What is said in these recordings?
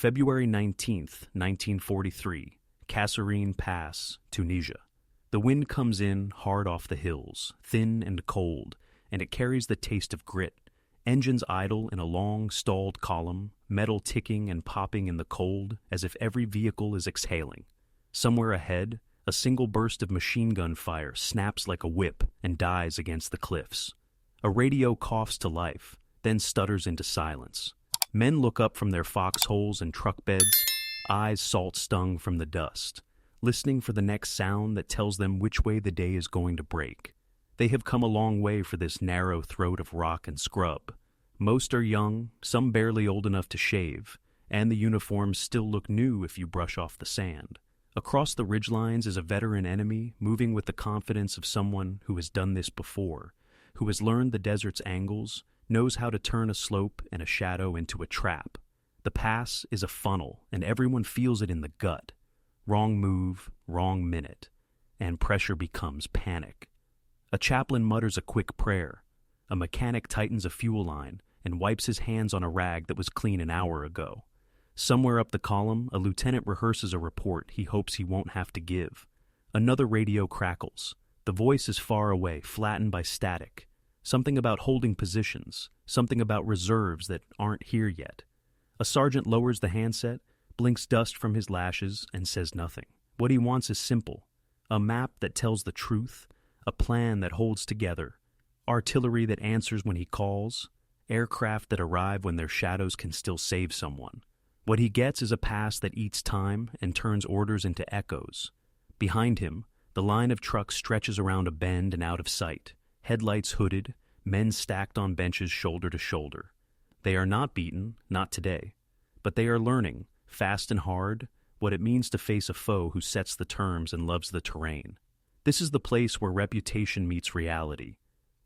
February 19th, 1943, Kasserine Pass, Tunisia. The wind comes in hard off the hills, thin and cold, and it carries the taste of grit. Engines idle in a long, stalled column, metal ticking and popping in the cold as if every vehicle is exhaling. Somewhere ahead, a single burst of machine gun fire snaps like a whip and dies against the cliffs. A radio coughs to life, then stutters into silence. Men look up from their foxholes and truck beds, eyes salt-stung from the dust, listening for the next sound that tells them which way the day is going to break. They have come a long way for this narrow throat of rock and scrub. Most are young, some barely old enough to shave, and the uniforms still look new if you brush off the sand. Across the ridgelines is a veteran enemy moving with the confidence of someone who has done this before, who has learned the desert's angles, knows how to turn a slope and a shadow into a trap. The pass is a funnel, and everyone feels it in the gut. Wrong move, wrong minute, and pressure becomes panic. A chaplain mutters a quick prayer. A mechanic tightens a fuel line and wipes his hands on a rag that was clean an hour ago. Somewhere up the column, a lieutenant rehearses a report he hopes he won't have to give. Another radio crackles. The voice is far away, flattened by static. Something about holding positions, something about reserves that aren't here yet. A sergeant lowers the handset, blinks dust from his lashes, and says nothing. What he wants is simple. A map that tells the truth, a plan that holds together, artillery that answers when he calls, aircraft that arrive when their shadows can still save someone. What he gets is a pass that eats time and turns orders into echoes. Behind him, the line of trucks stretches around a bend and out of sight, headlights hooded, men stacked on benches shoulder to shoulder. They are not beaten, not today, but they are learning, fast and hard, what it means to face a foe who sets the terms and loves the terrain. This is the place where reputation meets reality.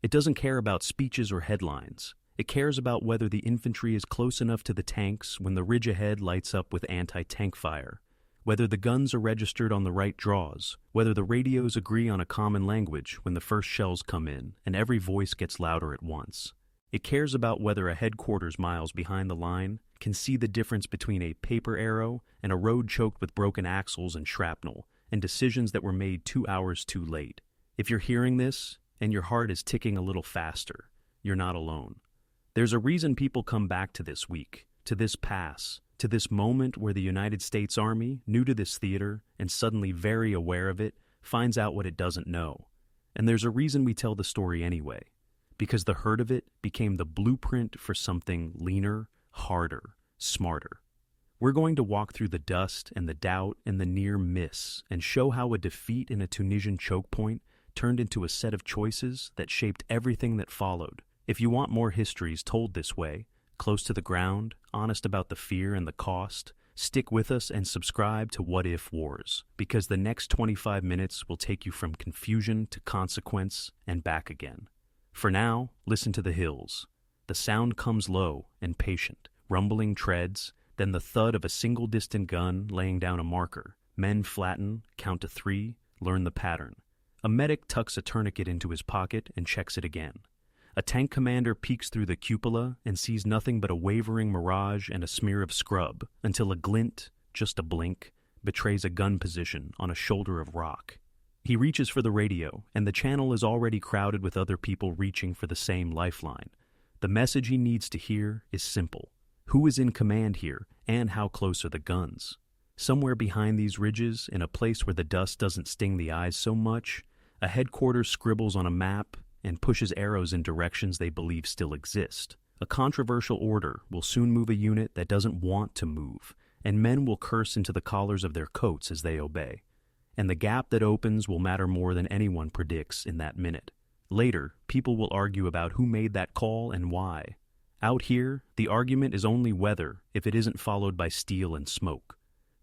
It doesn't care about speeches or headlines. It cares about whether the infantry is close enough to the tanks when the ridge ahead lights up with anti-tank fire, whether the guns are registered on the right draws, whether the radios agree on a common language when the first shells come in and every voice gets louder at once. It cares about whether a headquarters miles behind the line can see the difference between a paper arrow and a road choked with broken axles and shrapnel, and decisions that were made 2 hours too late. If you're hearing this, and your heart is ticking a little faster, you're not alone. There's a reason people come back to this week, to this pass, to this moment where the United States Army, new to this theater and suddenly very aware of it, finds out what it doesn't know. And there's a reason we tell the story anyway, because the hurt of it became the blueprint for something leaner, harder, smarter. We're going to walk through the dust and the doubt and the near miss and show how a defeat in a Tunisian choke point turned into a set of choices that shaped everything that followed. If you want more histories told this way, close to the ground, honest about the fear and the cost, stick with us and subscribe to What If Wars, because the next 25 minutes will take you from confusion to consequence and back again. For now, listen to the hills. The sound comes low and patient, rumbling treads, then the thud of a single distant gun laying down a marker. Men flatten, count to 3, learn the pattern. A medic tucks a tourniquet into his pocket and checks it again. A tank commander peeks through the cupola and sees nothing but a wavering mirage and a smear of scrub, until a glint, just a blink, betrays a gun position on a shoulder of rock. He reaches for the radio, and the channel is already crowded with other people reaching for the same lifeline. The message he needs to hear is simple. Who is in command here, and how close are the guns? Somewhere behind these ridges, in a place where the dust doesn't sting the eyes so much, a headquarters scribbles on a map and pushes arrows in directions they believe still exist. A controversial order will soon move a unit that doesn't want to move, and men will curse into the collars of their coats as they obey. And the gap that opens will matter more than anyone predicts in that minute. Later, people will argue about who made that call and why. Out here, the argument is only whether if it isn't followed by steel and smoke.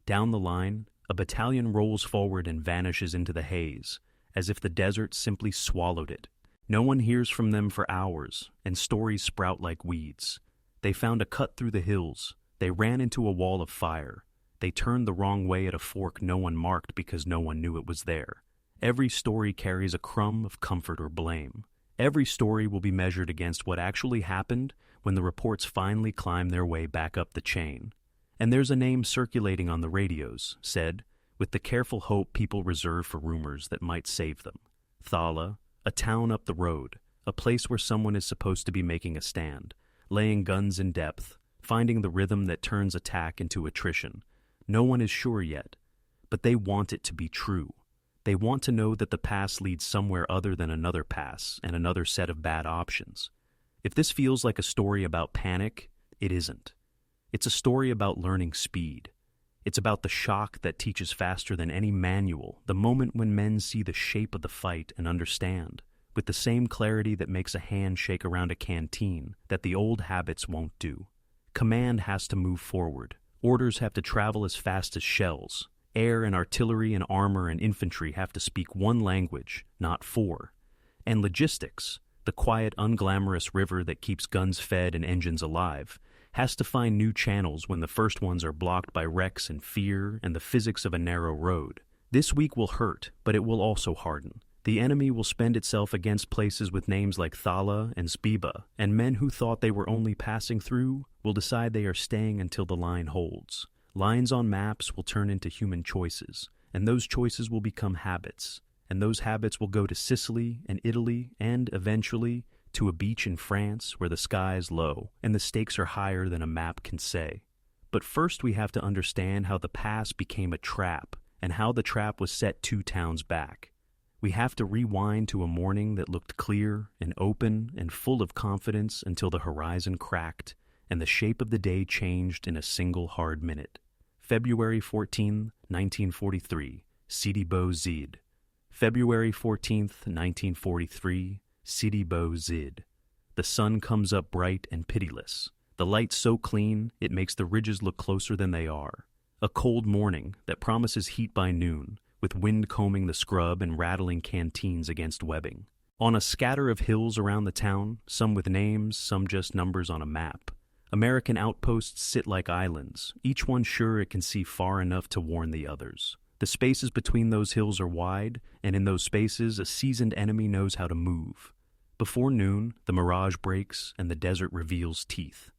Down the line, a battalion rolls forward and vanishes into the haze, as if the desert simply swallowed it. No one hears from them for hours, and stories sprout like weeds. They found a cut through the hills. They ran into a wall of fire. They turned the wrong way at a fork no one marked because no one knew it was there. Every story carries a crumb of comfort or blame. Every story will be measured against what actually happened when the reports finally climb their way back up the chain. And there's a name circulating on the radios, said, with the careful hope people reserve for rumors that might save them. Thala, a town up the road, a place where someone is supposed to be making a stand, laying guns in depth, finding the rhythm that turns attack into attrition. No one is sure yet, but they want it to be true. They want to know that the pass leads somewhere other than another pass and another set of bad options. If this feels like a story about panic, it isn't. It's a story about learning speed. It's about the shock that teaches faster than any manual, the moment when men see the shape of the fight and understand, with the same clarity that makes a hand shake around a canteen, that the old habits won't do. Command has to move forward. Orders have to travel as fast as shells. Air and artillery and armor and infantry have to speak one language, not four. And logistics, the quiet, unglamorous river that keeps guns fed and engines alive, has to find new channels when the first ones are blocked by wrecks and fear and the physics of a narrow road. This week will hurt, but it will also harden. The enemy will spend itself against places with names like Thala and Sbiba, and men who thought they were only passing through will decide they are staying until the line holds. Lines on maps will turn into human choices, and those choices will become habits, and those habits will go to Sicily and Italy and, eventually, to a beach in France where the sky is low and the stakes are higher than a map can say. But first we have to understand how the pass became a trap and how the trap was set 2 towns back. We have to rewind to a morning that looked clear and open and full of confidence until the horizon cracked and the shape of the day changed in a single hard minute. February 14, 1943, Sidi Bou Zid. February 14th, 1943, Sidi Bou Zid. The sun comes up bright and pitiless. The light so clean, it makes the ridges look closer than they are. A cold morning that promises heat by noon, with wind combing the scrub and rattling canteens against webbing. On a scatter of hills around the town, some with names, some just numbers on a map, American outposts sit like islands, each one sure it can see far enough to warn the others. The spaces between those hills are wide, and in those spaces a seasoned enemy knows how to move. Before noon, the mirage breaks and the desert reveals teeth.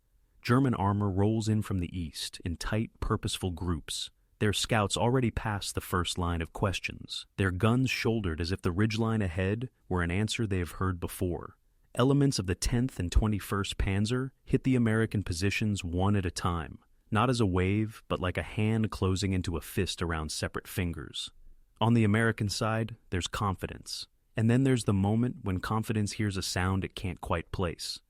German armor rolls in from the east in tight, purposeful groups. Their scouts already past the first line of questions, their guns shouldered as if the ridgeline ahead were an answer they have heard before. Elements of the 10th and 21st Panzer hit the American positions one at a time, not as a wave, but like a hand closing into a fist around separate fingers. On the American side, there's confidence. And then there's the moment when confidence hears a sound it can't quite place.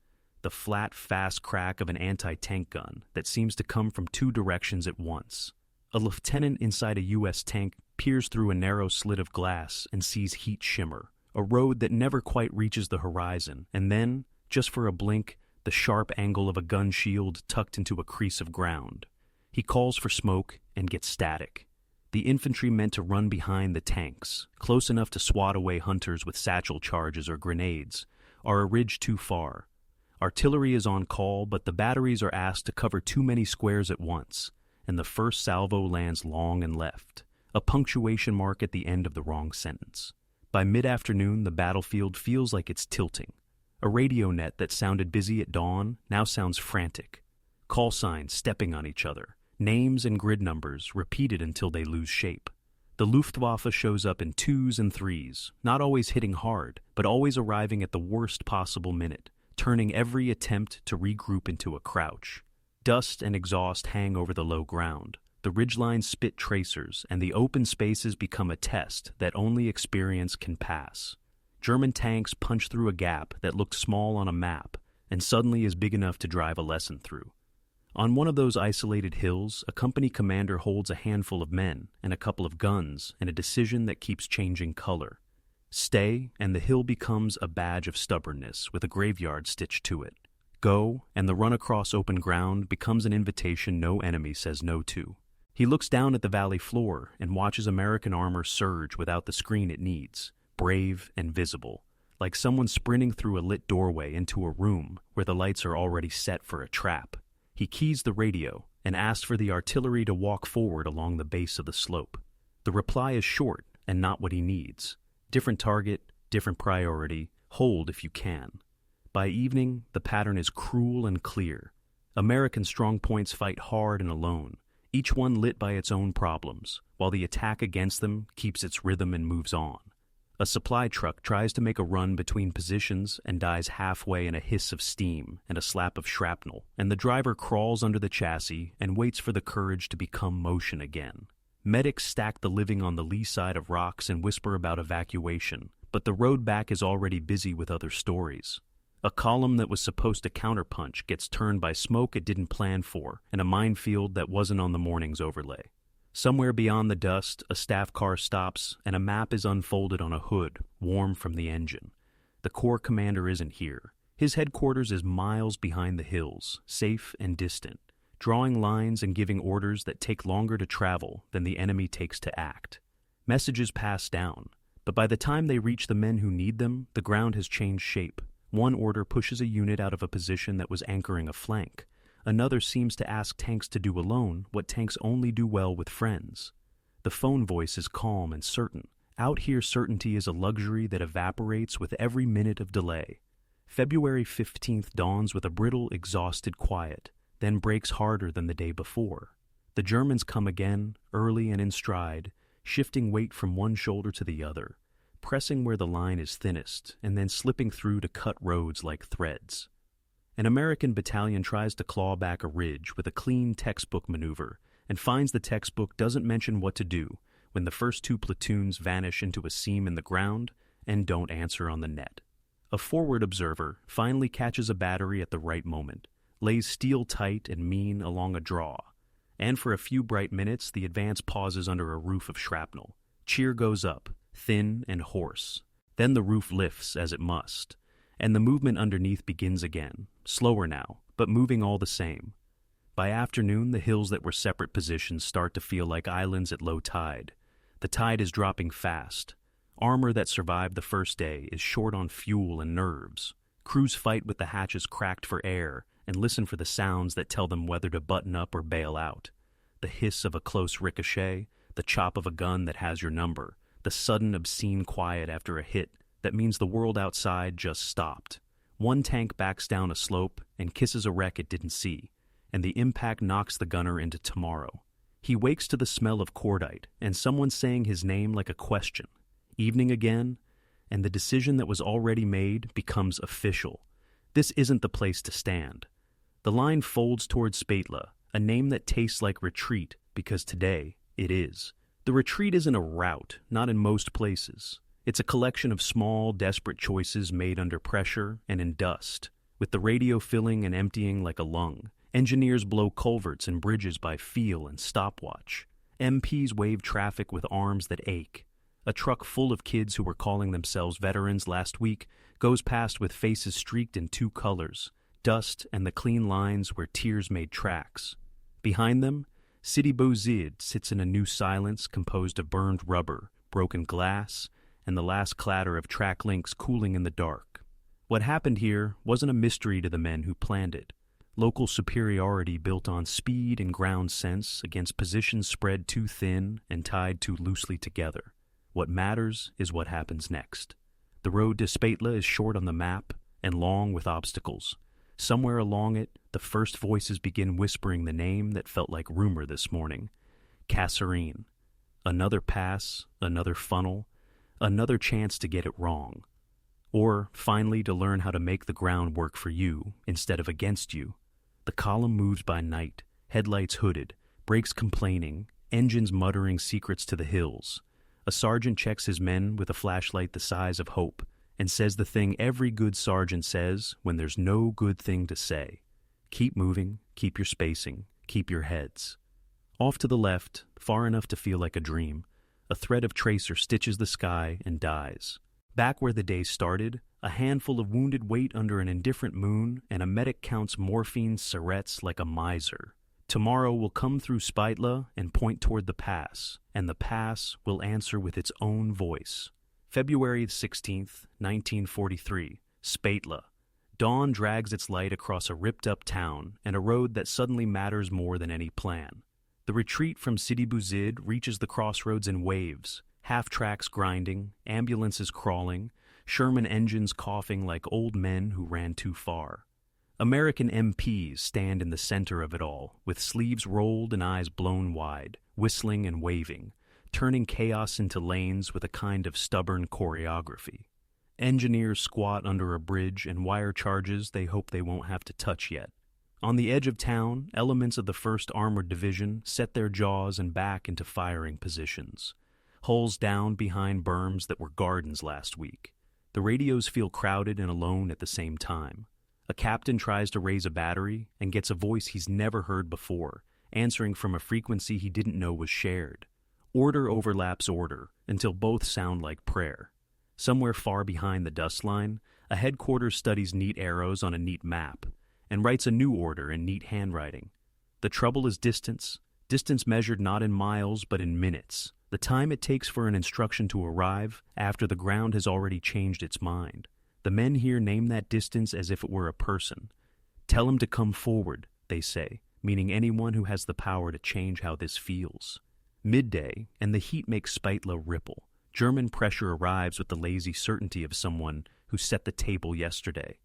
The flat, fast crack of an anti-tank gun that seems to come from 2 directions at once. A lieutenant inside a U.S. tank peers through a narrow slit of glass and sees heat shimmer, a road that never quite reaches the horizon, and then, just for a blink, the sharp angle of a gun shield tucked into a crease of ground. He calls for smoke and gets static. The infantry meant to run behind the tanks, close enough to swat away hunters with satchel charges or grenades, are a ridge too far. Artillery is on call, but the batteries are asked to cover too many squares at once, and the first salvo lands long and left, a punctuation mark at the end of the wrong sentence. By mid-afternoon, the battlefield feels like it's tilting. A radio net that sounded busy at dawn now sounds frantic. Call signs stepping on each other, names and grid numbers repeated until they lose shape. The Luftwaffe shows up in 2s and 3s, not always hitting hard, but always arriving at the worst possible minute, turning every attempt to regroup into a crouch. Dust and exhaust hang over the low ground. The ridgelines spit tracers, and the open spaces become a test that only experience can pass. German tanks punch through a gap that looked small on a map, and suddenly is big enough to drive a lesson through. On one of those isolated hills, a company commander holds a handful of men and a couple of guns and a decision that keeps changing color. Stay, and the hill becomes a badge of stubbornness with a graveyard stitched to it. Go, and the run across open ground becomes an invitation no enemy says no to. He looks down at the valley floor and watches American armor surge without the screen it needs, brave and visible, like someone sprinting through a lit doorway into a room where the lights are already set for a trap. He keys the radio and asks for the artillery to walk forward along the base of the slope. The reply is short and not what he needs. Different target, different priority, hold if you can. By evening, the pattern is cruel and clear. American strongpoints fight hard and alone, each one lit by its own problems, while the attack against them keeps its rhythm and moves on. A supply truck tries to make a run between positions and dies halfway in a hiss of steam and a slap of shrapnel, and the driver crawls under the chassis and waits for the courage to become motion again. Medics stack the living on the lee side of rocks and whisper about evacuation, but the road back is already busy with other stories. A column that was supposed to counterpunch gets turned by smoke it didn't plan for, and a minefield that wasn't on the morning's overlay. Somewhere beyond the dust, a staff car stops, and a map is unfolded on a hood, warm from the engine. The Corps commander isn't here. His headquarters is miles behind the hills, safe and distant, drawing lines and giving orders that take longer to travel than the enemy takes to act. Messages pass down, but by the time they reach the men who need them, the ground has changed shape. One order pushes a unit out of a position that was anchoring a flank. Another seems to ask tanks to do alone what tanks only do well with friends. The phone voice is calm and certain. Out here, certainty is a luxury that evaporates with every minute of delay. February 15th dawns with a brittle, exhausted quiet, then breaks harder than the day before. The Germans come again, early and in stride, shifting weight from one shoulder to the other, pressing where the line is thinnest, and then slipping through to cut roads like threads. An American battalion tries to claw back a ridge with a clean textbook maneuver and finds the textbook doesn't mention what to do when the first two platoons vanish into a seam in the ground and don't answer on the net. A forward observer finally catches a battery at the right moment, lays steel tight and mean along a draw, and for a few bright minutes the advance pauses under a roof of shrapnel. Cheer goes up, thin and hoarse. Then the roof lifts as it must, and the movement underneath begins again, slower now, but moving all the same. By afternoon, the hills that were separate positions start to feel like islands at low tide. The tide is dropping fast. Armor that survived the first day is short on fuel and nerves. Crews fight with the hatches cracked for air and listen for the sounds that tell them whether to button up or bail out. The hiss of a close ricochet, the chop of a gun that has your number, the sudden obscene quiet after a hit that means the world outside just stopped. One tank backs down a slope and kisses a wreck it didn't see, and the impact knocks the gunner into tomorrow. He wakes to the smell of cordite and someone saying his name like a question. Evening again, and the decision that was already made becomes official. This isn't the place to stand. The line folds towards Sbeitla, a name that tastes like retreat because today it is. The retreat isn't a rout, not in most places. It's a collection of small, desperate choices made under pressure and in dust, with the radio filling and emptying like a lung. Engineers blow culverts and bridges by feel and stopwatch. MPs wave traffic with arms that ache. A truck full of kids who were calling themselves veterans last week goes past with faces streaked in two colors, dust and the clean lines where tears made tracks. Behind them, Sidi Bou Zid sits in a new silence composed of burned rubber, broken glass, and the last clatter of track links cooling in the dark. What happened here wasn't a mystery to the men who planned it. Local superiority built on speed and ground sense against positions spread too thin and tied too loosely together. What matters is what happens next. The road to Sbeitla is short on the map and long with obstacles. Somewhere along it, the first voices begin whispering the name that felt like rumor this morning. Kasserine. Another pass, another funnel, another chance to get it wrong. Or, finally, to learn how to make the ground work for you instead of against you. The column moves by night, headlights hooded, brakes complaining, engines muttering secrets to the hills. A sergeant checks his men with a flashlight the size of hope and says the thing every good sergeant says when there's no good thing to say. Keep moving, keep your spacing, keep your heads. Off to the left, far enough to feel like a dream, a thread of tracer stitches the sky and dies. Back where the day started, a handful of wounded wait under an indifferent moon, and a medic counts morphine syrettes like a miser. Tomorrow will come through Sbeitla and point toward the pass, and the pass will answer with its own voice. February 16th, 1943, Sbeitla. Dawn drags its light across a ripped-up town and a road that suddenly matters more than any plan. The retreat from Sidi Bou Zid reaches the crossroads in waves, half-tracks grinding, ambulances crawling, Sherman engines coughing like old men who ran too far. American MPs stand in the center of it all, with sleeves rolled and eyes blown wide, whistling and waving, turning chaos into lanes with a kind of stubborn choreography. Engineers squat under a bridge and wire charges they hope they won't have to touch yet. On the edge of town, elements of the 1st Armored Division set their jaws and back into firing positions. Hulls down behind berms that were gardens last week. The radios feel crowded and alone at the same time. A captain tries to raise a battery and gets a voice he's never heard before, answering from a frequency he didn't know was shared. Order overlaps order until both sound like prayer. Somewhere far behind the dust line, a headquarters studies neat arrows on a neat map and writes a new order in neat handwriting. The trouble is distance measured not in miles but in minutes, the time it takes for an instruction to arrive after the ground has already changed its mind. The men here name that distance as if it were a person. Tell him to come forward, they say, meaning anyone who has the power to change how this feels. Midday, and the heat makes Sbeitla ripple. German pressure arrives with the lazy certainty of someone who set the table yesterday.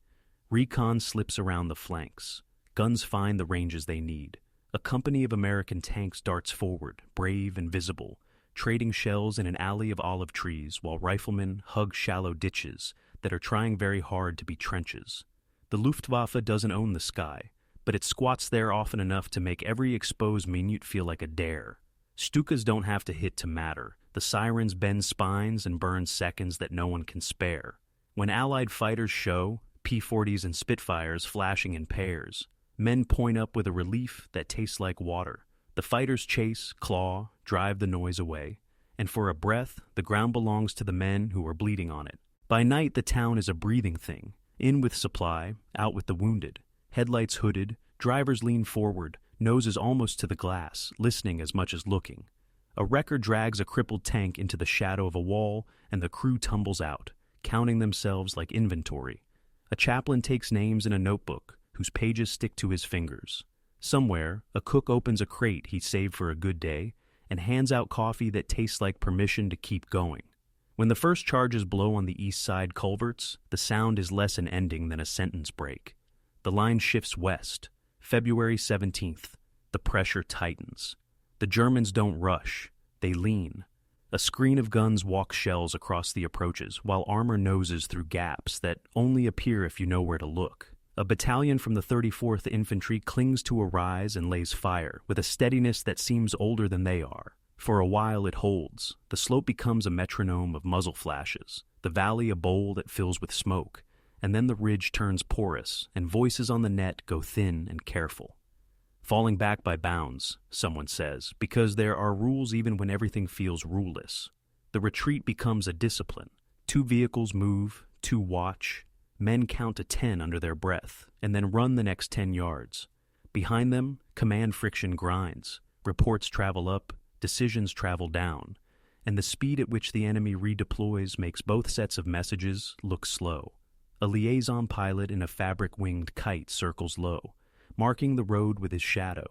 Recon slips around the flanks. Guns find the ranges they need. A company of American tanks darts forward, brave and visible, trading shells in an alley of olive trees while riflemen hug shallow ditches that are trying very hard to be trenches. The Luftwaffe doesn't own the sky, but it squats there often enough to make every exposed minute feel like a dare. Stukas don't have to hit to matter. The sirens bend spines and burn seconds that no one can spare. When Allied fighters show, P-40s and Spitfires flashing in pairs, men point up with a relief that tastes like water. The fighters chase, claw, drive the noise away, and for a breath, the ground belongs to the men who are bleeding on it. By night, the town is a breathing thing, in with supply, out with the wounded. Headlights hooded, drivers lean forward, noses almost to the glass, listening as much as looking. A wrecker drags a crippled tank into the shadow of a wall, and the crew tumbles out, counting themselves like inventory. A chaplain takes names in a notebook, whose pages stick to his fingers. Somewhere, a cook opens a crate he saved for a good day, and hands out coffee that tastes like permission to keep going. When the first charges blow on the east side culverts, the sound is less an ending than a sentence break. The line shifts west. February 17th. The pressure tightens. The Germans don't rush. They lean. A screen of guns walks shells across the approaches, while armor noses through gaps that only appear if you know where to look. A battalion from the 34th Infantry clings to a rise and lays fire, with a steadiness that seems older than they are. For a while it holds. The slope becomes a metronome of muzzle flashes, the valley a bowl that fills with smoke, and then the ridge turns porous, and voices on the net go thin and careful. Falling back by bounds, someone says, because there are rules even when everything feels ruleless. The retreat becomes a discipline. 2 vehicles move, 2 watch. Men count to 10 under their breath, and then run the next 10 yards. Behind them, command friction grinds. Reports travel up, decisions travel down, and the speed at which the enemy redeploys makes both sets of messages look slow. A liaison pilot in a fabric-winged kite circles low, marking the road with his shadow,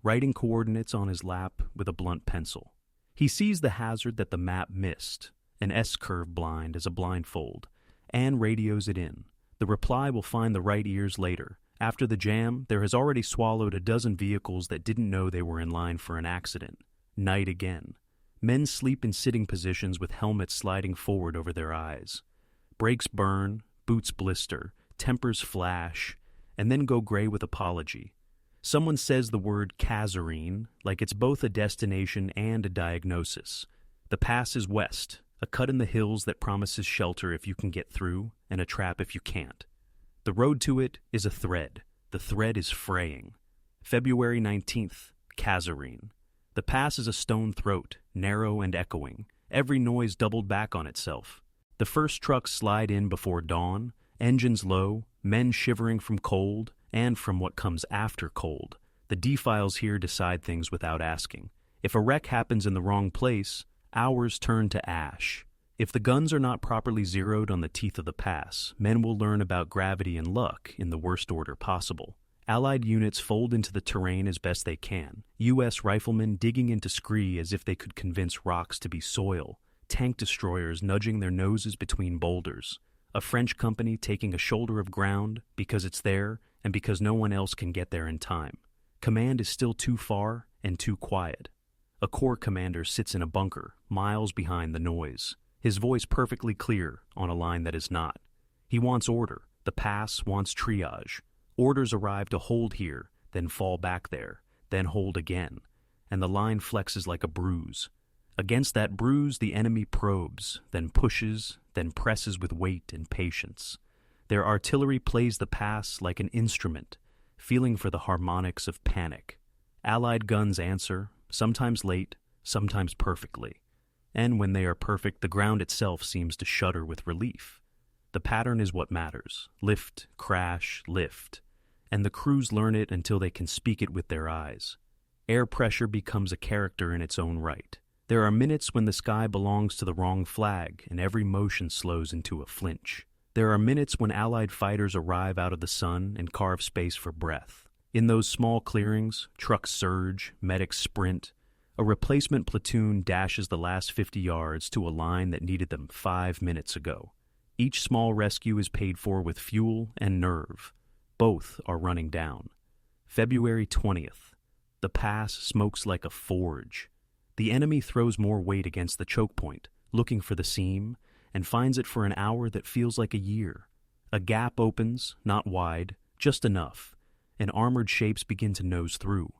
writing coordinates on his lap with a blunt pencil. He sees the hazard that the map missed, an S-curve blind as a blindfold, and radios it in. The reply will find the right ears later. After the jam, there has already swallowed a dozen vehicles that didn't know they were in line for an accident. Night again. Men sleep in sitting positions with helmets sliding forward over their eyes. Brakes burn, boots blister, tempers flash, and then go gray with apology. Someone says the word Kasserine like it's both a destination and a diagnosis. The pass is west, a cut in the hills that promises shelter if you can get through, and a trap if you can't. The road to it is a thread. The thread is fraying. February 19th, Kasserine. The pass is a stone throat, narrow and echoing, every noise doubled back on itself. The first trucks slide in before dawn, engines low, men shivering from cold, and from what comes after cold. The defiles here decide things without asking. If a wreck happens in the wrong place, hours turn to ash. If the guns are not properly zeroed on the teeth of the pass, men will learn about gravity and luck in the worst order possible. Allied units fold into the terrain as best they can. U.S. riflemen digging into scree as if they could convince rocks to be soil. Tank destroyers nudging their noses between boulders. A French company taking a shoulder of ground because it's there and because no one else can get there in time. Command is still too far and too quiet. A corps commander sits in a bunker, miles behind the noise, his voice perfectly clear on a line that is not. He wants order. The pass wants triage. Orders arrive to hold here, then fall back there, then hold again, and the line flexes like a bruise. Against that bruise, the enemy probes, then pushes, then presses with weight and patience. Their artillery plays the pass like an instrument, feeling for the harmonics of panic. Allied guns answer, sometimes late, sometimes perfectly. And when they are perfect, the ground itself seems to shudder with relief. The pattern is what matters. Lift, crash, lift. And the crews learn it until they can speak it with their eyes. Air pressure becomes a character in its own right. There are minutes when the sky belongs to the wrong flag and every motion slows into a flinch. There are minutes when Allied fighters arrive out of the sun and carve space for breath. In those small clearings, trucks surge, medics sprint. A replacement platoon dashes the last 50 yards to a line that needed them 5 minutes ago. Each small rescue is paid for with fuel and nerve. Both are running down. February 20th. The pass smokes like a forge. The enemy throws more weight against the choke point, looking for the seam, and finds it for an hour that feels like a year. A gap opens, not wide, just enough, and armored shapes begin to nose through.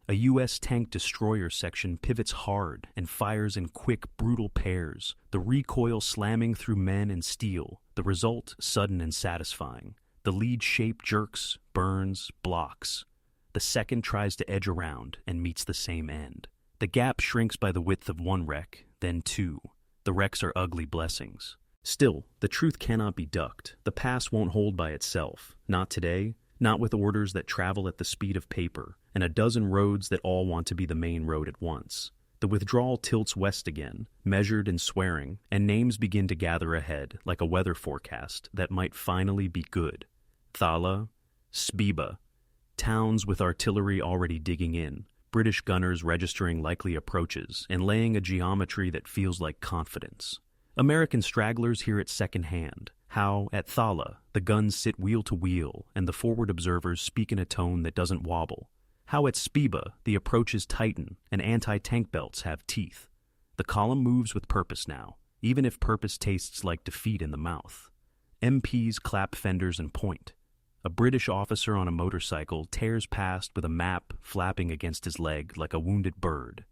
A U.S. tank destroyer section pivots hard and fires in quick, brutal pairs, the recoil slamming through men and steel, the result sudden and satisfying. The lead shape jerks, burns, blocks. The second tries to edge around and meets the same end. The gap shrinks by the width of one wreck, then two. The wrecks are ugly blessings. Still, the truth cannot be ducked. The pass won't hold by itself. Not today, not with orders that travel at the speed of paper, and a dozen roads that all want to be the main road at once. The withdrawal tilts west again, measured and swearing, and names begin to gather ahead like a weather forecast that might finally be good. Thala, Sbiba, towns with artillery already digging in, British gunners registering likely approaches and laying a geometry that feels like confidence. American stragglers hear it secondhand, how, at Thala, the guns sit wheel to wheel and the forward observers speak in a tone that doesn't wobble. How at Sbiba, the approaches tighten and anti-tank belts have teeth. The column moves with purpose now, even if purpose tastes like defeat in the mouth. MPs clap fenders and point. A British officer on a motorcycle tears past with a map flapping against his leg like a wounded bird.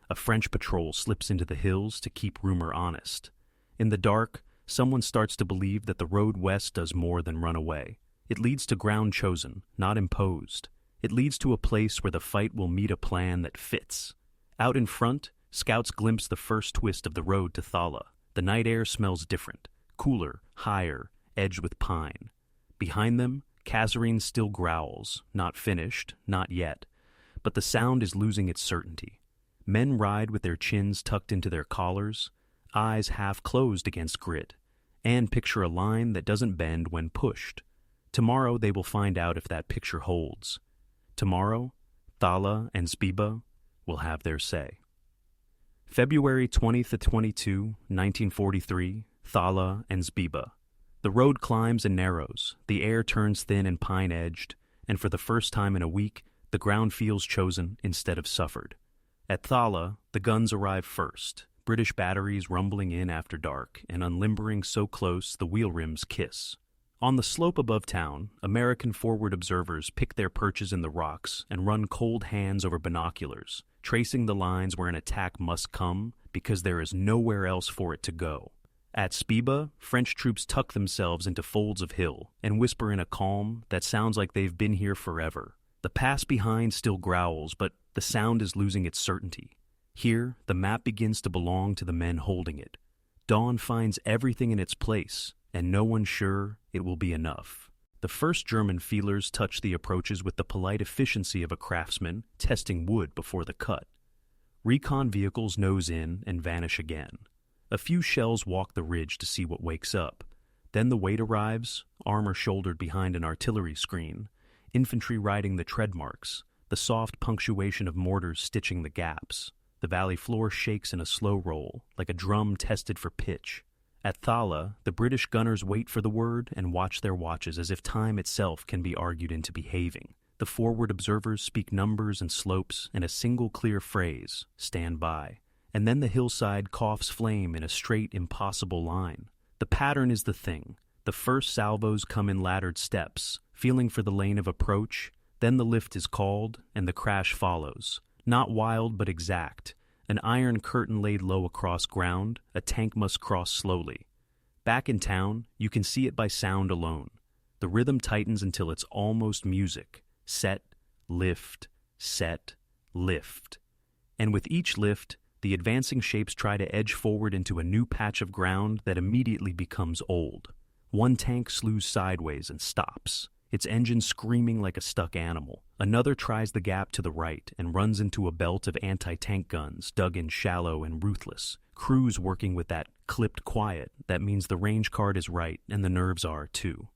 A French patrol slips into the hills to keep rumor honest. In the dark, someone starts to believe that the road west does more than run away. It leads to ground chosen, not imposed. It leads to a place where the fight will meet a plan that fits. Out in front, scouts glimpse the first twist of the road to Thala. The night air smells different, cooler, higher, edged with pine. Behind them, Kasserine still growls, not finished, not yet, but the sound is losing its certainty. Men ride with their chins tucked into their collars, eyes half closed against grit, and picture a line that doesn't bend when pushed. Tomorrow they will find out if that picture holds. Tomorrow, Thala and Sbiba will have their say. February 20th to 22, 1943, Thala and Sbiba. The road climbs and narrows, the air turns thin and pine-edged, and for the first time in a week, the ground feels chosen instead of suffered. At Thala, the guns arrive first, British batteries rumbling in after dark and unlimbering so close the wheel rims kiss. On the slope above town, American forward observers pick their perches in the rocks and run cold hands over binoculars, tracing the lines where an attack must come because there is nowhere else for it to go. At Sbiba, French troops tuck themselves into folds of hill and whisper in a calm that sounds like they've been here forever. The pass behind still growls, but the sound is losing its certainty. Here, the map begins to belong to the men holding it. Dawn finds everything in its place, and no one's sure it will be enough. The first German feelers touch the approaches with the polite efficiency of a craftsman testing wood before the cut. Recon vehicles nose in and vanish again. A few shells walk the ridge to see what wakes up. Then the weight arrives, armor shouldered behind an artillery screen, infantry riding the tread marks, the soft punctuation of mortars stitching the gaps. The valley floor shakes in a slow roll, like a drum tested for pitch. At Thala, the British gunners wait for the word and watch their watches as if time itself can be argued into behaving. The forward observers speak numbers and slopes in a single clear phrase, stand by. And then the hillside coughs flame in a straight, impossible line. The pattern is the thing. The first salvos come in laddered steps, feeling for the lane of approach. Then the lift is called, and the crash follows. Not wild, but exact. An iron curtain laid low across ground, a tank must cross slowly. Back in town, you can see it by sound alone. The rhythm tightens until it's almost music. Set, lift, set, lift. And with each lift, the advancing shapes try to edge forward into a new patch of ground that immediately becomes old. One tank slews sideways and stops, its engine screaming like a stuck animal. Another tries the gap to the right and runs into a belt of anti-tank guns dug in shallow and ruthless. Crews working with that clipped quiet that means the range card is right and the nerves are too.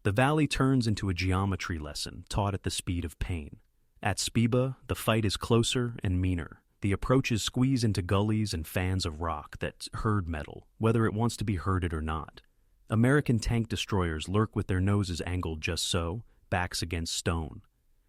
The valley turns into a geometry lesson taught at the speed of pain. At Sbiba, the fight is closer and meaner. The approaches squeeze into gullies and fans of rock that's herd metal, whether it wants to be herded or not. American tank destroyers lurk with their noses angled just so, backs against stone.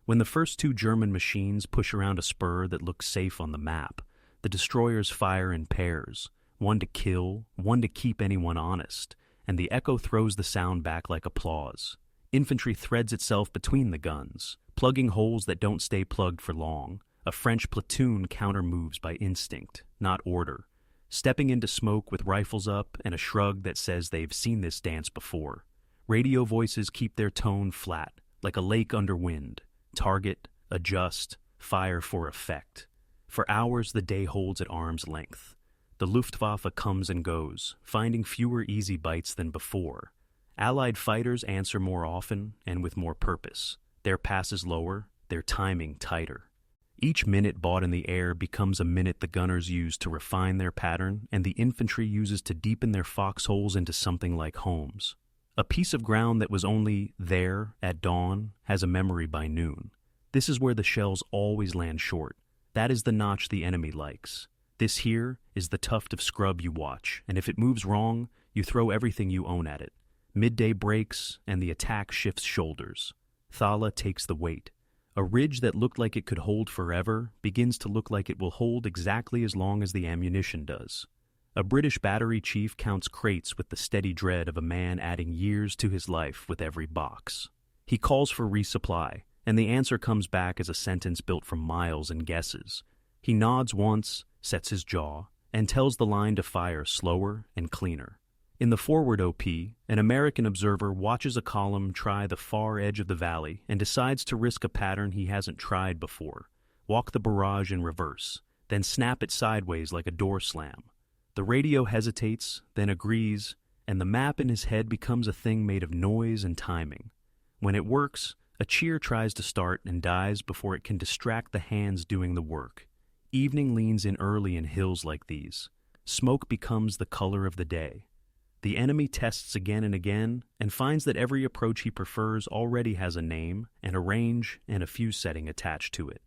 When the first two German machines push around a spur that looks safe on the map, the destroyers fire in pairs, one to kill, one to keep anyone honest, and the echo throws the sound back like applause. Infantry threads itself between the guns, plugging holes that don't stay plugged for long. A French platoon counter-moves by instinct, not order, stepping into smoke with rifles up and a shrug that says they've seen this dance before. Radio voices keep their tone flat, like a lake under wind. Target, adjust, fire for effect. For hours the day holds at arm's length. The Luftwaffe comes and goes, finding fewer easy bites than before. Allied fighters answer more often and with more purpose. Their passes lower, their timing tighter. Each minute bought in the air becomes a minute the gunners use to refine their pattern and the infantry uses to deepen their foxholes into something like homes. A piece of ground that was only there at dawn has a memory by noon. This is where the shells always land short. That is the notch the enemy likes. This here is the tuft of scrub you watch, and if it moves wrong, you throw everything you own at it. Midday breaks, and the attack shifts shoulders. Thala takes the weight. A ridge that looked like it could hold forever begins to look like it will hold exactly as long as the ammunition does. A British battery chief counts crates with the steady dread of a man adding years to his life with every box. He calls for resupply, and the answer comes back as a sentence built from miles and guesses. He nods once, sets his jaw, and tells the line to fire slower and cleaner. In the forward OP, an American observer watches a column try the far edge of the valley and decides to risk a pattern he hasn't tried before. Walk the barrage in reverse, then snap it sideways like a door slam. The radio hesitates, then agrees, and the map in his head becomes a thing made of noise and timing. When it works, a cheer tries to start and dies before it can distract the hands doing the work. Evening leans in early in hills like these. Smoke becomes the color of the day. The enemy tests again and again and finds that every approach he prefers already has a name and a range and a fuse setting attached to it.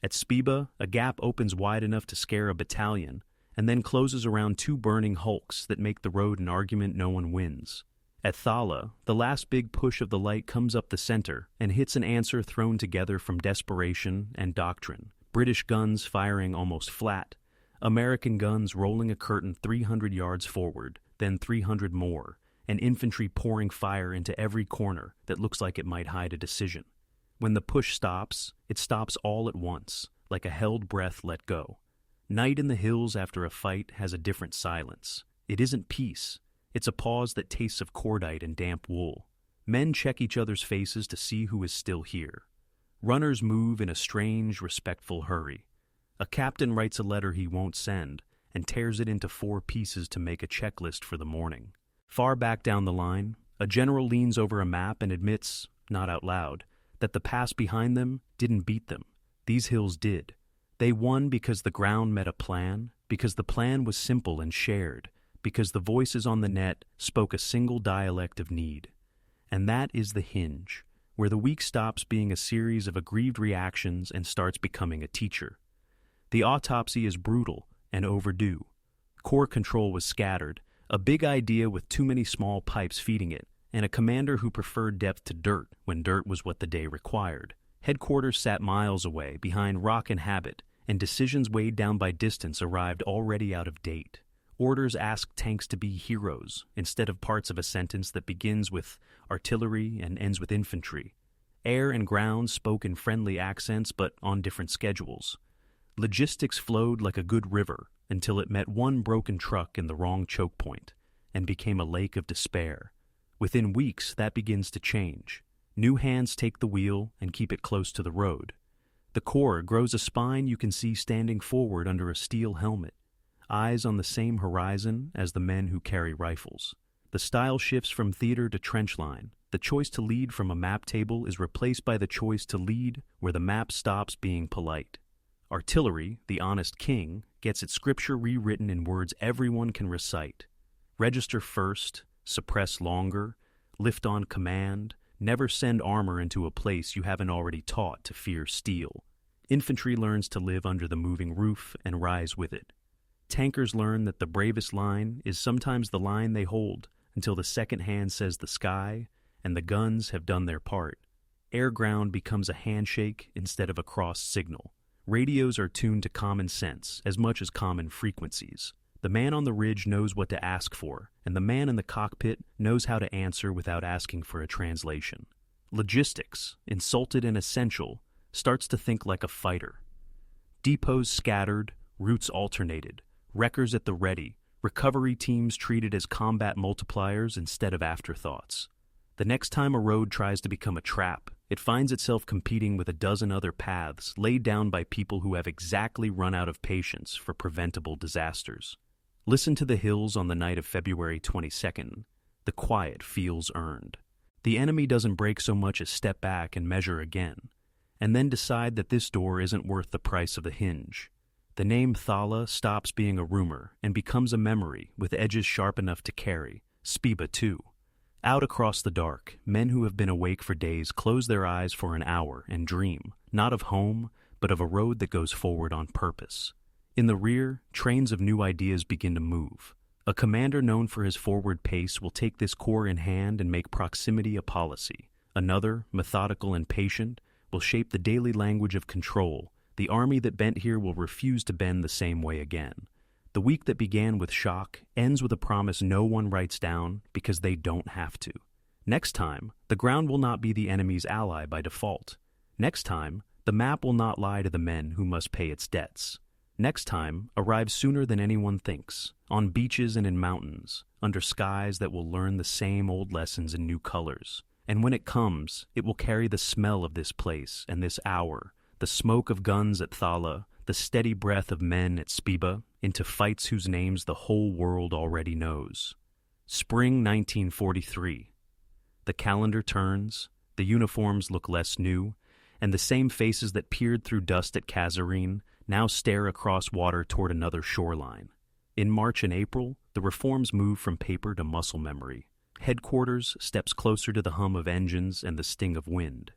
At Sbiba, a gap opens wide enough to scare a battalion and then closes around two burning hulks that make the road an argument no one wins. At Thala, the last big push of the light comes up the center and hits an answer thrown together from desperation and doctrine. British guns firing almost flat, American guns rolling a curtain 300 yards forward, then 300 more, and infantry pouring fire into every corner that looks like it might hide a decision. When the push stops, it stops all at once, like a held breath let go. Night in the hills after a fight has a different silence. It isn't peace. It's a pause that tastes of cordite and damp wool. Men check each other's faces to see who is still here. Runners move in a strange, respectful hurry. A captain writes a letter he won't send and tears it into 4 pieces to make a checklist for the morning. Far back down the line, a general leans over a map and admits, not out loud, that the pass behind them didn't beat them. These hills did. They won because the ground met a plan, because the plan was simple and shared, because the voices on the net spoke a single dialect of need. And that is the hinge, where the week stops being a series of aggrieved reactions and starts becoming a teacher. The autopsy is brutal and overdue. Corps control was scattered, A big idea with too many small pipes feeding it, and a commander who preferred depth to dirt when dirt was what the day required. Headquarters sat miles away, behind rock and habit, and decisions weighed down by distance arrived already out of date. Orders asked tanks to be heroes, instead of parts of a sentence that begins with artillery and ends with infantry. Air and ground spoke in friendly accents but on different schedules. Logistics flowed like a good river until it met one broken truck in the wrong choke point and became a lake of despair. Within weeks, that begins to change. New hands take the wheel and keep it close to the road. The Corps grows a spine you can see standing forward under a steel helmet, eyes on the same horizon as the men who carry rifles. The style shifts from theater to trench line. The choice to lead from a map table is replaced by the choice to lead where the map stops being polite. Artillery, the honest king, gets its scripture rewritten in words everyone can recite. Register first, suppress longer, lift on command, never send armor into a place you haven't already taught to fear steel. Infantry learns to live under the moving roof and rise with it. Tankers learn that the bravest line is sometimes the line they hold until the second hand says the sky and the guns have done their part. Air-ground becomes a handshake instead of a cross signal. Radios are tuned to common sense as much as common frequencies. The man on the ridge knows what to ask for, and the man in the cockpit knows how to answer without asking for a translation. Logistics, insulted and essential, starts to think like a fighter. Depots scattered, routes alternated, wreckers at the ready, recovery teams treated as combat multipliers instead of afterthoughts. The next time a road tries to become a trap, it finds itself competing with a dozen other paths laid down by people who have exactly run out of patience for preventable disasters. Listen to the hills on the night of February 22nd. The quiet feels earned. The enemy doesn't break so much as step back and measure again, and then decide that this door isn't worth the price of the hinge. The name Thala stops being a rumor and becomes a memory with edges sharp enough to carry. Sbiba too. Out across the dark, men who have been awake for days close their eyes for an hour and dream, not of home, but of a road that goes forward on purpose. In the rear, trains of new ideas begin to move. A commander known for his forward pace will take this corps in hand and make proximity a policy. Another, methodical and patient, will shape the daily language of control. The army that bent here will refuse to bend the same way again. The week that began with shock ends with a promise no one writes down because they don't have to. Next time, the ground will not be the enemy's ally by default. Next time, the map will not lie to the men who must pay its debts. Next time arrives sooner than anyone thinks, on beaches and in mountains, under skies that will learn the same old lessons in new colors. And when it comes, it will carry the smell of this place and this hour, the smoke of guns at Thala, the steady breath of men at Sbiba, into fights whose names the whole world already knows. Spring 1943. The calendar turns, the uniforms look less new, and the same faces that peered through dust at Kasserine now stare across water toward another shoreline. In March and April, the reforms move from paper to muscle memory. Headquarters steps closer to the hum of engines and the sting of wind.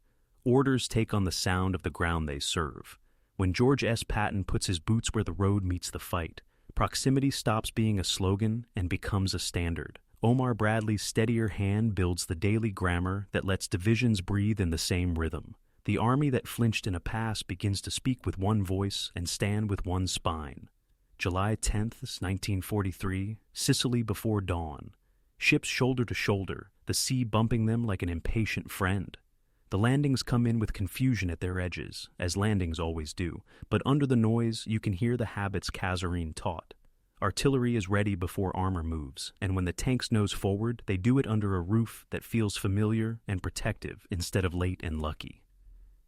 Orders take on the sound of the ground they serve. When George S. Patton puts his boots where the road meets the fight, proximity stops being a slogan and becomes a standard. Omar Bradley's steadier hand builds the daily grammar that lets divisions breathe in the same rhythm. The army that flinched in a pass begins to speak with one voice and stand with one spine. July 10th, 1943, Sicily before dawn. Ships shoulder to shoulder, the sea bumping them like an impatient friend. The landings come in with confusion at their edges, as landings always do, but under the noise you can hear the habits Kasserine taught. Artillery is ready before armor moves, and when the tanks nose forward, they do it under a roof that feels familiar and protective instead of late and lucky.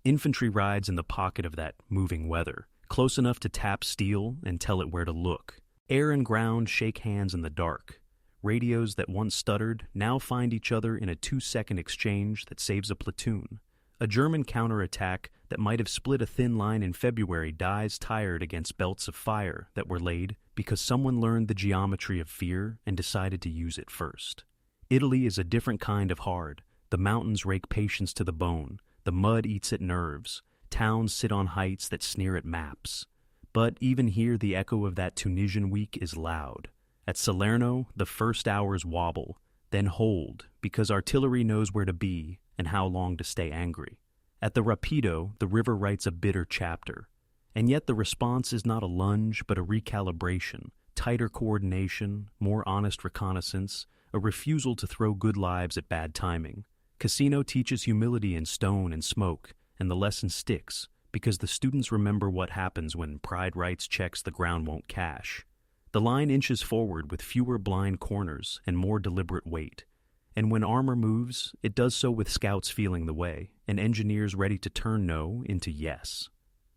Infantry rides in the pocket of that moving weather, close enough to tap steel and tell it where to look. Air and ground shake hands in the dark. Radios that once stuttered now find each other in a 2-second exchange that saves a platoon. A German counterattack that might have split a thin line in February dies tired against belts of fire that were laid because someone learned the geometry of fear and decided to use it first. Italy is a different kind of hard. The mountains rake patience to the bone. The mud eats at nerves. Towns sit on heights that sneer at maps. But even here the echo of that Tunisian week is loud. At Salerno, the first hours wobble, then hold, because artillery knows where to be and how long to stay angry. At the Rapido, the river writes a bitter chapter. And yet the response is not a lunge, but a recalibration, tighter coordination, more honest reconnaissance, a refusal to throw good lives at bad timing. Cassino teaches humility in stone and smoke, and the lesson sticks, because the students remember what happens when pride writes checks the ground won't cash. The line inches forward with fewer blind corners and more deliberate weight. And when armor moves, it does so with scouts feeling the way, and engineers ready to turn no into yes.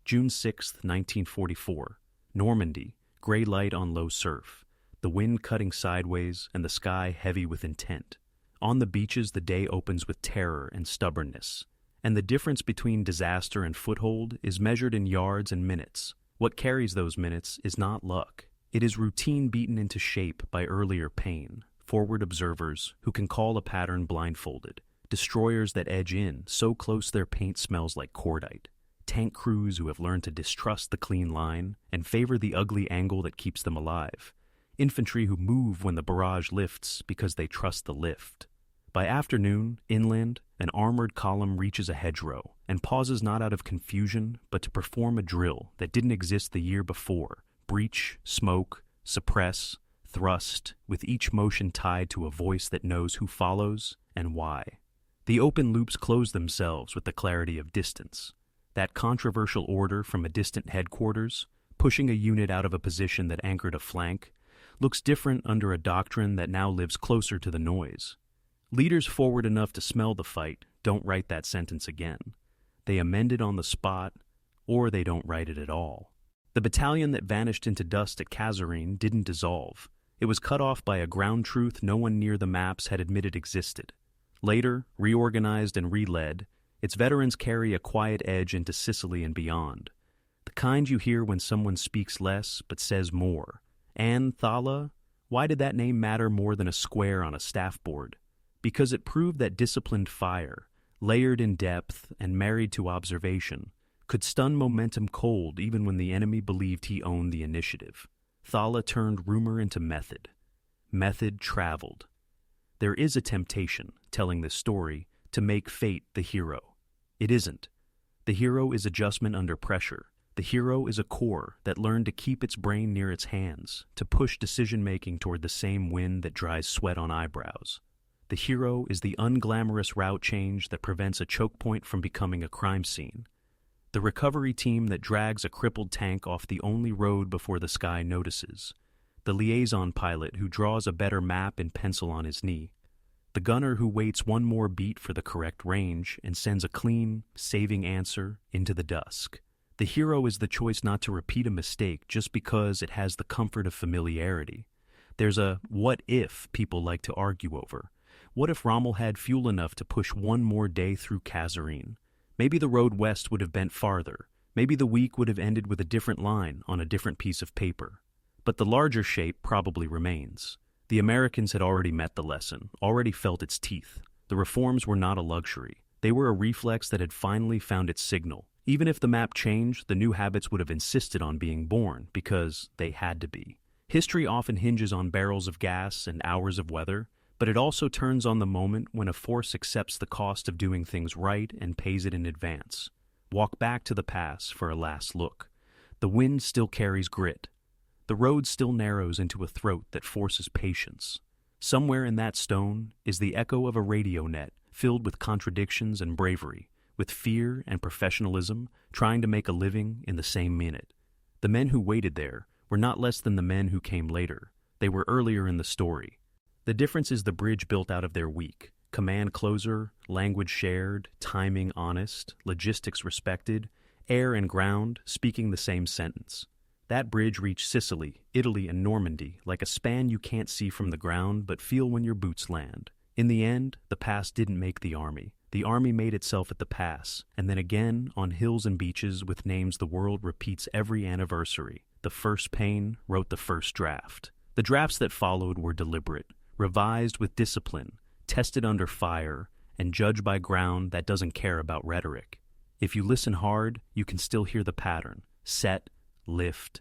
June 6, 1944. Normandy, gray light on low surf, the wind cutting sideways and the sky heavy with intent. On the beaches, the day opens with terror and stubbornness. And the difference between disaster and foothold is measured in yards and minutes. What carries those minutes is not luck. It is routine beaten into shape by earlier pain, forward observers who can call a pattern blindfolded, destroyers that edge in so close their paint smells like cordite, tank crews who have learned to distrust the clean line and favor the ugly angle that keeps them alive, infantry who move when the barrage lifts because they trust the lift. By afternoon, inland, an armored column reaches a hedgerow and pauses not out of confusion but to perform a drill that didn't exist the year before. Breach, smoke, suppress, thrust, with each motion tied to a voice that knows who follows and why. The open loops close themselves with the clarity of distance. That controversial order from a distant headquarters, pushing a unit out of a position that anchored a flank, looks different under a doctrine that now lives closer to the noise. Leaders forward enough to smell the fight don't write that sentence again. They amend it on the spot, or they don't write it at all. The battalion that vanished into dust at Kasserine didn't dissolve. It was cut off by a ground truth no one near the maps had admitted existed. Later, reorganized and reled, its veterans carry a quiet edge into Sicily and beyond. The kind you hear when someone speaks less but says more. And Thala? Why did that name matter more than a square on a staff board? Because it proved that disciplined fire, layered in depth and married to observation, could stun momentum cold even when the enemy believed he owned the initiative. Thala turned rumor into method. Method traveled. There is a temptation, telling this story, to make fate the hero. It isn't. The hero is adjustment under pressure. The hero is a corps that learned to keep its brain near its hands, to push decision-making toward the same wind that dries sweat on eyebrows. The hero is the unglamorous route change that prevents a choke point from becoming a crime scene. The recovery team that drags a crippled tank off the only road before the sky notices. The liaison pilot who draws a better map in pencil on his knee. The gunner who waits one more beat for the correct range and sends a clean, saving answer into the dusk. The hero is the choice not to repeat a mistake just because it has the comfort of familiarity. There's a what if people like to argue over. What if Rommel had fuel enough to push one more day through Kasserine? Maybe the road west would have bent farther. Maybe the week would have ended with a different line on a different piece of paper. But the larger shape probably remains. The Americans had already met the lesson, already felt its teeth. The reforms were not a luxury. They were a reflex that had finally found its signal. Even if the map changed, the new habits would have insisted on being born, because they had to be. History often hinges on barrels of gas and hours of weather, but it also turns on the moment when a force accepts the cost of doing things right and pays it in advance. Walk back to the pass for a last look. The wind still carries grit. The road still narrows into a throat that forces patience. Somewhere in that stone is the echo of a radio net filled with contradictions and bravery, with fear and professionalism trying to make a living in the same minute. The men who waited there were not less than the men who came later. They were earlier in the story. The difference is the bridge built out of their week. Command closer, language shared, timing honest, logistics respected, air and ground speaking the same sentence. That bridge reached Sicily, Italy, and Normandy like a span you can't see from the ground but feel when your boots land. In the end, the pass didn't make the army. The army made itself at the pass, and then again on hills and beaches with names the world repeats every anniversary. The first pain wrote the first draft. The drafts that followed were deliberate, revised with discipline, tested under fire, and judged by ground that doesn't care about rhetoric. If you listen hard, you can still hear the pattern. Set, lift,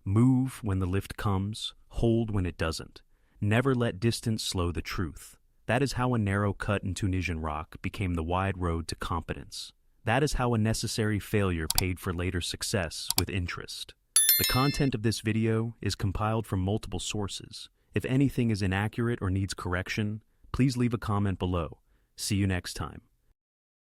Move when the lift comes, hold when it doesn't. Never let distance slow the truth. That is how a narrow cut in Tunisian rock became the wide road to competence. That is how a necessary failure paid for later success with interest. The content of this video is compiled from multiple sources. If anything is inaccurate or needs correction, please leave a comment below. See you next time.